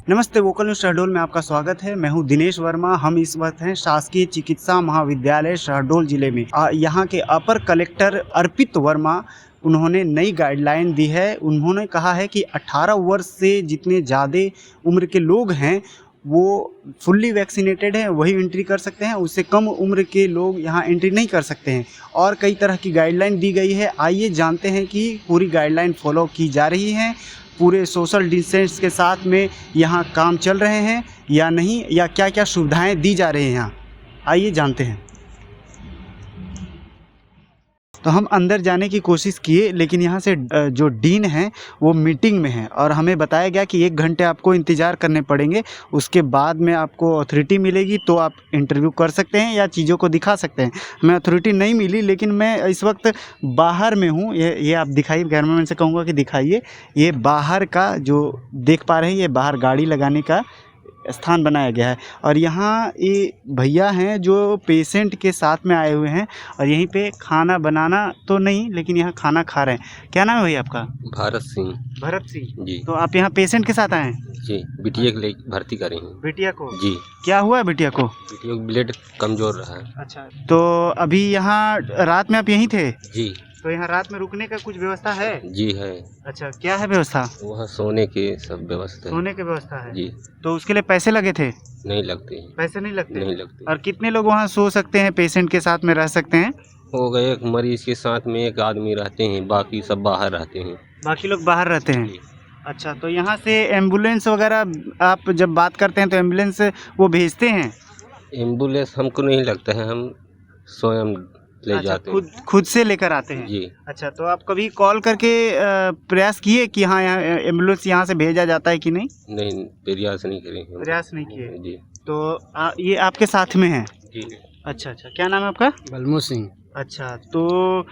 नमस्ते, vocal news Shahdol में आपका स्वागत है। मैं हूं दिनेश वर्मा। हम इस वक्त हैं शासकीय चिकित्सा महाविद्यालय शहडोल जिले में। यहाँ के अपर कलेक्टर अर्पित वर्मा, उन्होंने नई गाइडलाइन दी है। उन्होंने कहा है कि 18 वर्ष से जितने ज़्यादा उम्र के लोग हैं वो फुल्ली वैक्सीनेटेड हैं, वही एंट्री कर सकते हैं। उससे कम उम्र के लोग यहाँ एंट्री नहीं कर सकते हैं और कई तरह की गाइडलाइन दी गई है। आइए जानते हैं कि पूरी गाइडलाइन फॉलो की जा रही है, पूरे सोशल डिस्टेंस के साथ में यहाँ काम चल रहे हैं या नहीं, या क्या क्या सुविधाएं दी जा रही हैं यहाँ। आइए जानते हैं। तो हम अंदर जाने की कोशिश किए, लेकिन यहाँ से जो डीन हैं वो मीटिंग में हैं और हमें बताया गया कि 1 घंटे आपको इंतज़ार करने पड़ेंगे। उसके बाद में आपको अथॉरिटी मिलेगी तो आप इंटरव्यू कर सकते हैं या चीज़ों को दिखा सकते हैं। हमें अथॉरिटी नहीं मिली, लेकिन मैं इस वक्त बाहर में हूँ। ये आप दिखाइए, गवर्नमेंट से कहूँगा कि दिखाइए। ये बाहर का जो देख पा रहे हैं, ये बाहर गाड़ी लगाने का स्थान बनाया गया है और यहाँ ये भैया हैं जो पेशेंट के साथ में आए हुए हैं और यहीं पे खाना बनाना तो नहीं, लेकिन यहाँ खाना खा रहे हैं। क्या नाम है भैया आपका? भारत सिंह भरत सिंह जी। तो आप यहाँ पेशेंट के साथ आए हैं? जी, बिटिया के लिए भर्ती करे हैं। बिटिया को? जी। क्या हुआ है बिटिया को? बिटिया को ब्लड कमजोर रहा है। अच्छा, तो अभी यहाँ रात में आप यहीं थे? जी। तो यहाँ रात में रुकने का कुछ व्यवस्था है? जी है। अच्छा, क्या है व्यवस्था? वहाँ सोने की सब व्यवस्था है। सोने की व्यवस्था है? जी। तो उसके लिए पैसे लगे थे? नहीं लगते हैं। पैसे नहीं लगते? नहीं लगते। और कितने लोग वहाँ सो सकते हैं, पेशेंट के साथ में रह सकते हैं? हो गए, एक मरीज के साथ में एक आदमी रहते हैं, बाकी सब बाहर रहते हैं। बाकी लोग बाहर रहते हैं? जी। अच्छा, तो यहाँ से एम्बुलेंस वगैरह आप जब बात करते हैं तो एम्बुलेंस वो भेजते हैं? एम्बुलेंस हमको नहीं लगता है, हम स्वयं ले अच्छा, जाते हैं। खुद से लेकर आते हैं? जी। अच्छा, तो आप कभी कॉल करके प्रयास किए कि हाँ यहाँ एम्बुलेंस यहाँ से भेजा जाता है कि नहीं? नहीं, प्रयास नहीं करे हैं। प्रयास नहीं किए? जी। तो ये आपके साथ में है? जी। अच्छा, क्या नाम है आपका? बलमू सिंह। अच्छा, तो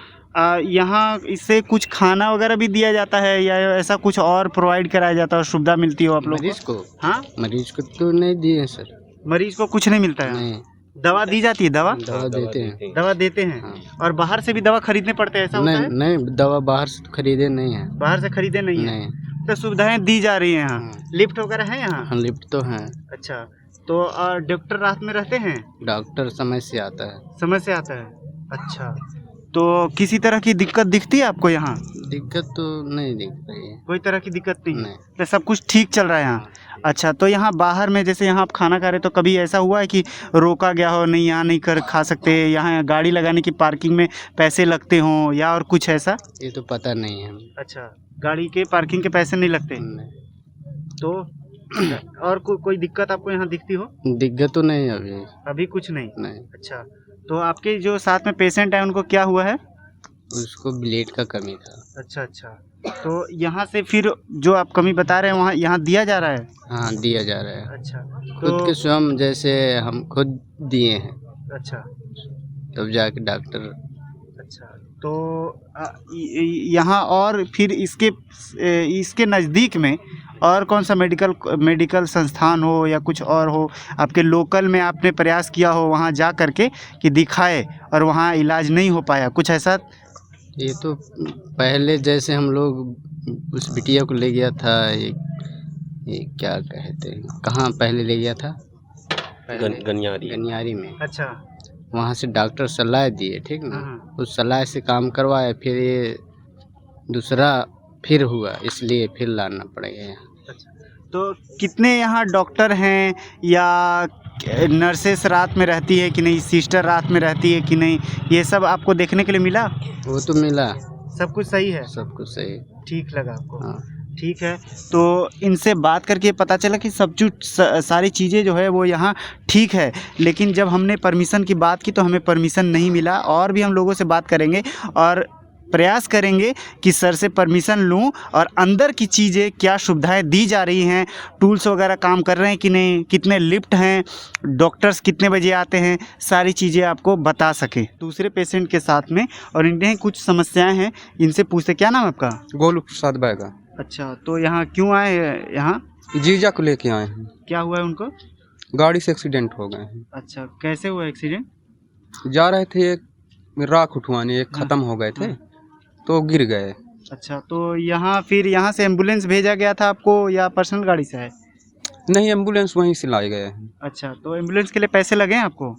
यहाँ इससे कुछ खाना वगैरह भी दिया जाता है या ऐसा कुछ और प्रोवाइड कराया जाता है, सुविधा मिलती हो आप लोग मरीज को? हाँ, मरीज को तो नहीं दिए सर। मरीज को कुछ नहीं मिलता है? नहीं, दवा दी जाती है? दवा देते हैं। दवा देते हैं? हाँ। और बाहर से भी दवा खरीदने पड़ते हैं, ऐसा होता है? नहीं, दवा बाहर से खरीदे नहीं है। बाहर से खरीदे नहीं है? नहीं। तो सुविधाएं दी जा रही हैं यहाँ? हाँ। लिफ्ट वगैरह है यहाँ? हाँ, लिफ्ट तो है। अच्छा, तो डॉक्टर रात में रहते हैं? डॉक्टर समय से आता है। समय से आता है? अच्छा, तो किसी तरह की दिक्कत दिखती है आपको यहाँ? दिक्कत तो नहीं दिख रही है। कोई तरह की दिक्कत नहीं? नहीं। तो सब कुछ ठीक चल रहा है यहाँ? अच्छा, तो यहाँ बाहर में जैसे यहाँ आप खाना खा रहे, तो कभी ऐसा हुआ है कि रोका गया हो, नहीं यहाँ नहीं कर खा सकते, यहाँ गाड़ी लगाने की पार्किंग में पैसे लगते हों या और कुछ ऐसा? ये तो पता नहीं है। अच्छा, गाड़ी के पार्किंग के पैसे नहीं लगते? नहीं। तो और कोई दिक्कत आपको यहाँ दिखती हो? दिक्कत तो नहीं अभी। अभी कुछ नहीं? नहीं। अच्छा, तो आपके जो साथ में पेशेंट है उनको क्या हुआ है? उसको ब्लेड का कमी था। अच्छा, तो यहाँ से फिर जो आप कमी बता रहे हैं वहाँ यहाँ दिया जा रहा है? हाँ, दिया जा रहा है। अच्छा, खुद के स्वयं जैसे हम खुद दिए हैं, अच्छा, तब जाके डॉक्टर। अच्छा, तो यहाँ और फिर इसके नज़दीक में और कौन सा मेडिकल संस्थान हो या कुछ और हो आपके लोकल में, आपने प्रयास किया हो वहाँ जा करके कि दिखाए और वहाँ इलाज नहीं हो पाया, कुछ ऐसा? ये तो पहले जैसे हम लोग उस बिटिया को ले गया था, ये क्या कहते हैं, कहाँ पहले ले गया था? गनियारी में। अच्छा, वहाँ से डॉक्टर सलाह दिए, ठीक ना? हाँ। उस सलाह से काम करवाया, फिर ये दूसरा फिर हुआ, इसलिए फिर लाना पड़ेगा यहाँ। अच्छा, तो कितने यहाँ डॉक्टर हैं या नर्सेस रात में रहती है कि नहीं, सिस्टर रात में रहती है कि नहीं, ये सब आपको देखने के लिए मिला? वो तो मिला। सब कुछ सही है? सब कुछ सही। ठीक लगा आपको? हाँ। ठीक है, तो इनसे बात करके पता चला कि सब सारी चीज़ें जो है वो यहाँ ठीक है, लेकिन जब हमने परमिशन की बात की तो हमें परमिशन नहीं मिला। और भी हम लोगों से बात करेंगे और प्रयास करेंगे कि सर से परमिशन लूं और अंदर की चीज़ें क्या सुविधाएं दी जा रही हैं, टूल्स वगैरह काम कर रहे हैं कि नहीं, कितने लिफ्ट हैं, डॉक्टर्स कितने बजे आते हैं, सारी चीज़ें आपको बता सकें दूसरे पेशेंट के साथ में। और इन्हें कुछ समस्याएं हैं, इनसे पूछते। क्या नाम है आपका? गोलू प्रसाद बैगा। अच्छा, तो यहाँ क्यों आए यहाँ? जीजा को लेके आए हैं। क्या हुआ है उनको? गाड़ी से एक्सीडेंट हो गए हैं। अच्छा, कैसे हुआ एक्सीडेंट? जा रहे थे एक राख उठवाने, एक ख़त्म हो गए थे तो गिर गए। अच्छा, तो यहाँ फिर यहाँ से एम्बुलेंस भेजा गया था आपको या पर्सनल गाड़ी से है? नहीं, एम्बुलेंस वहीं से लाए गए हैं। अच्छा, तो एम्बुलेंस के लिए पैसे लगे हैं आपको?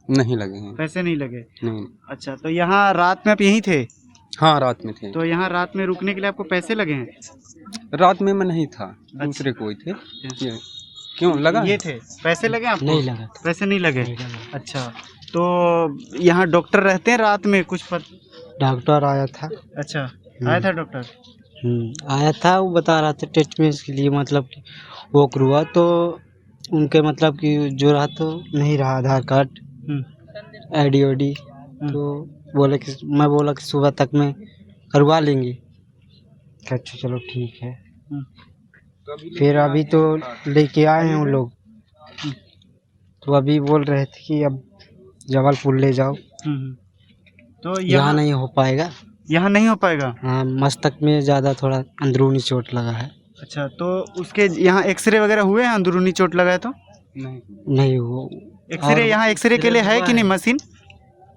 नहीं लगे हैं। पैसे नहीं लगे। नहीं। अच्छा, तो यहाँ रात में आप यहीं थे? हाँ, रात में थे। तो यहाँ रात में रुकने के लिए आपको पैसे लगे हैं? रात में मैं नहीं था, दूसरे कोई थे। ये क्यों लगा? ये थे, पैसे लगे आपको? नहीं लगा। पैसे नहीं लगे। अच्छा, तो यहाँ डॉक्टर रहते हैं रात में कुछ डॉक्टर आया था। अच्छा, आया था डॉक्टर? आया था, वो बता रहा था ट्रीटमेंट के लिए, मतलब कि वो हुआ तो उनके मतलब कि जो रहा तो नहीं रहा आधार कार्ड ID OD, तो बोले कि मैं बोला कि सुबह तक में करवा लेंगे। अच्छा चलो ठीक है। फिर अभी तो लेके आए हैं उन लोग, तो अभी बोल रहे थे कि अब जबलपुर ले जाओ। तो यहाँ नहीं हो पाएगा। यहाँ नहीं हो पाएगा? हाँ, मस्तक में ज़्यादा थोड़ा अंदरूनी चोट लगा है। अच्छा, तो उसके यहाँ एक्सरे वगैरह हुए हैं? अंदरूनी चोट लगा है तो नहीं वो एक्सरे, यहाँ एक्सरे के लिए है कि नहीं मशीन?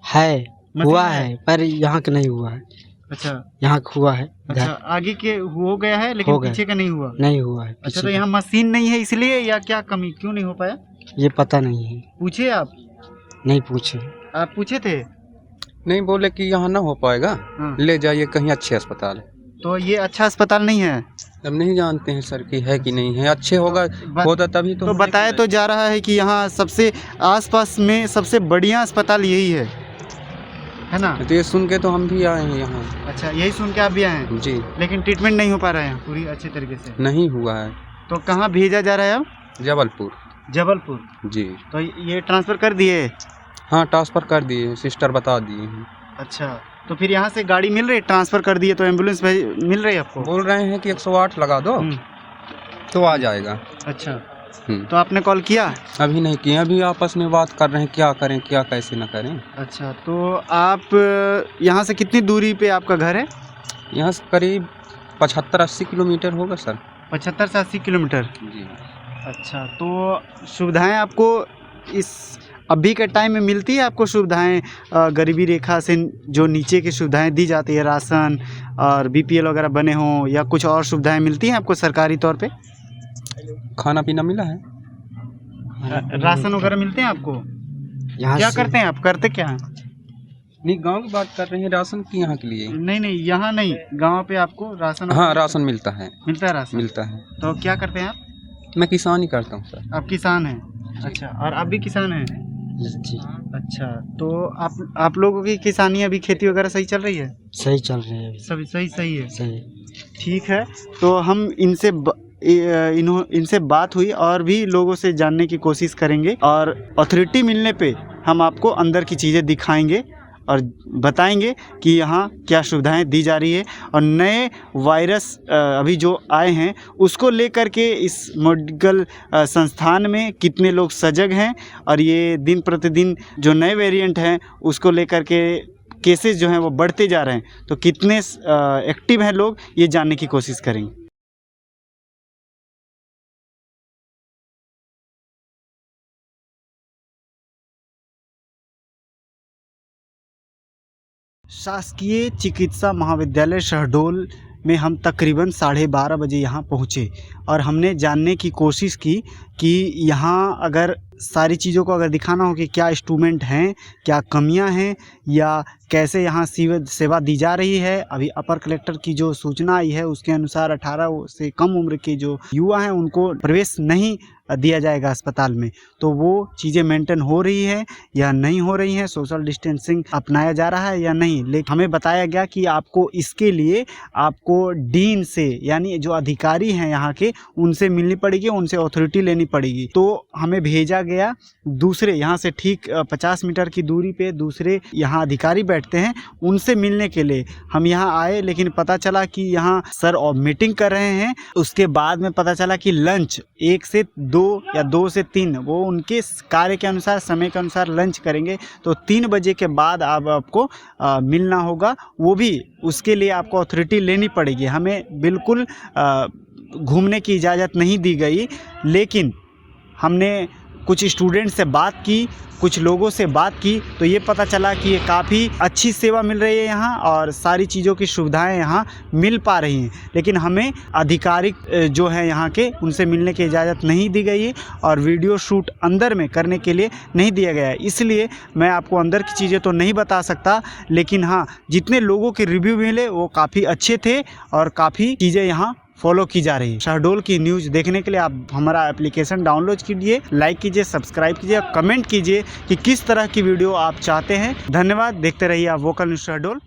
है, हुआ है? है, पर यहाँ का नहीं हुआ है। अच्छा, यहाँ का हुआ है। अच्छा, आगे के हो गया है लेकिन हो गया। पीछे का नहीं हुआ? नहीं हुआ है। अच्छा, तो यहाँ मशीन नहीं है इसलिए, या क्या कमी, क्यों नहीं हो पाया? ये पता नहीं है, पूछे आप? नहीं पूछे। आप पूछे थे? नहीं, बोले कि यहाँ ना हो पाएगा, हाँ। ले जाइए कहीं अच्छे अस्पताल। तो ये अच्छा अस्पताल नहीं है? अब नहीं जानते हैं सर कि है कि नहीं है। अच्छे होगा होता तभी तो बताया तो जा रहा है कि यहाँ सबसे आसपास में सबसे बढ़िया अस्पताल यही है ना? तो ये सुन के तो हम भी आए हैं यहाँ। अच्छा, यही सुन के आप भी आए हैं? जी। लेकिन ट्रीटमेंट नहीं हो पा रहा है यहाँ पूरी अच्छे तरीके से? नहीं हुआ है। तो कहाँ भेजा जा रहा है अब? जबलपुर। जबलपुर? जी। तो ये ट्रांसफ़र कर दिए? हाँ, ट्रांसफ़र कर दिए, सिस्टर बता दिए हैं। अच्छा, तो फिर यहाँ से गाड़ी मिल रही, ट्रांसफ़र कर दिए तो एम्बुलेंस मिल रही है आपको? बोल रहे हैं कि 108 लगा दो तो आ जाएगा। अच्छा, तो आपने कॉल किया? अभी नहीं किया, अभी आपस में बात कर रहे हैं क्या करें, क्या कैसे न करें। अच्छा, तो आप यहाँ से कितनी दूरी पे आपका घर है? यहाँ से करीब 75-80 किलोमीटर होगा सर। 75 से 80 किलोमीटर? जी। अच्छा, तो सुविधाएं आपको इस अभी के टाइम में मिलती है आपको सुविधाएं? गरीबी रेखा से जो नीचे की सुविधाएं दी जाती है, राशन और BPL वगैरह बने हों, या कुछ और सुविधाएं मिलती हैं आपको सरकारी तौर पे? खाना पीना मिला है। राशन वगैरह मिलते हैं आपको? यहाँ क्या से करते हैं आप, करते क्या हैं? नहीं, गांव की बात कर रहे हैं, राशन की यहाँ के लिए। नहीं, यहाँ नहीं, गांव पे आपको राशन? हाँ, राशन मिलता है। मिलता है राशन? मिलता है। तो क्या करते हैं आप? मैं किसान ही करता हूँ सर। आप किसान हैं? अच्छा, और आप भी किसान हैं? जी। अच्छा, तो आप लोगों की किसानी अभी खेती वगैरह सही चल रही है? सही चल रहे हैं। सभी सही है? सही। ठीक है, तो हम इनसे बात हुई और भी लोगों से जानने की कोशिश करेंगे, और अथॉरिटी मिलने पे हम आपको अंदर की चीज़ें दिखाएंगे और बताएंगे कि यहाँ क्या सुविधाएं दी जा रही है, और नए वायरस अभी जो आए हैं उसको लेकर के इस मेडिकल संस्थान में कितने लोग सजग हैं, और ये दिन प्रतिदिन जो नए वेरिएंट हैं उसको लेकर के केसेस जो हैं वो बढ़ते जा रहे हैं, तो कितने एक्टिव हैं लोग, ये जानने की कोशिश करेंगे। शासकीय चिकित्सा महाविद्यालय शहडोल में हम तकरीबन 12:30 बजे यहाँ पहुँचे, और हमने जानने की कोशिश की कि यहाँ अगर सारी चीज़ों को अगर दिखाना हो कि क्या इंस्ट्रूमेंट हैं, क्या कमियां हैं, या कैसे यहाँ सेवा दी जा रही है। अभी अपर कलेक्टर की जो सूचना आई है उसके अनुसार 18 से कम उम्र के जो युवा हैं उनको प्रवेश नहीं दिया जाएगा अस्पताल में, तो वो चीज़ें मेंटेन हो रही है या नहीं हो रही हैं, सोशल डिस्टेंसिंग अपनाया जा रहा है या नहीं। लेकिन हमें बताया गया कि आपको इसके लिए आपको डीन से, यानी जो अधिकारी हैं यहाँ के, उनसे मिलनी पड़ेगी, उनसे अथॉरिटी लेनी पड़ेगी। तो हमें भेजा गया दूसरे, यहाँ से ठीक 50 मीटर की दूरी पे दूसरे यहाँ अधिकारी बैठते हैं, उनसे मिलने के लिए हम यहाँ आए। लेकिन पता चला कि यहाँ सर मीटिंग कर रहे हैं। उसके बाद में पता चला कि लंच 1 से 2 या 2 से 3 वो उनके कार्य के अनुसार, समय के अनुसार लंच करेंगे, तो 3 बजे के बाद आपको मिलना होगा। वो भी उसके लिए आपको अथॉरिटी लेनी पड़ेगी। हमें बिल्कुल घूमने की इजाज़त नहीं दी गई, लेकिन हमने कुछ स्टूडेंट से बात की, कुछ लोगों से बात की, तो ये पता चला कि ये काफ़ी अच्छी सेवा मिल रही है यहाँ और सारी चीज़ों की सुविधाएं यहाँ मिल पा रही हैं। लेकिन हमें आधिकारिक जो है यहाँ के, उनसे मिलने की इजाज़त नहीं दी गई है और वीडियो शूट अंदर में करने के लिए नहीं दिया गया है। इसलिए मैं आपको अंदर की चीज़ें तो नहीं बता सकता, लेकिन हाँ, जितने लोगों के रिव्यू मिले वो काफ़ी अच्छे थे और काफ़ी चीज़ें यहाँ फॉलो की जा रही है। शहडोल की न्यूज़ देखने के लिए आप हमारा एप्लीकेशन डाउनलोड कीजिए, लाइक कीजिए, सब्सक्राइब कीजिए, कमेंट कीजिए कि किस तरह की वीडियो आप चाहते हैं। धन्यवाद। देखते रहिए आप वोकल न्यूज़ शहडोल।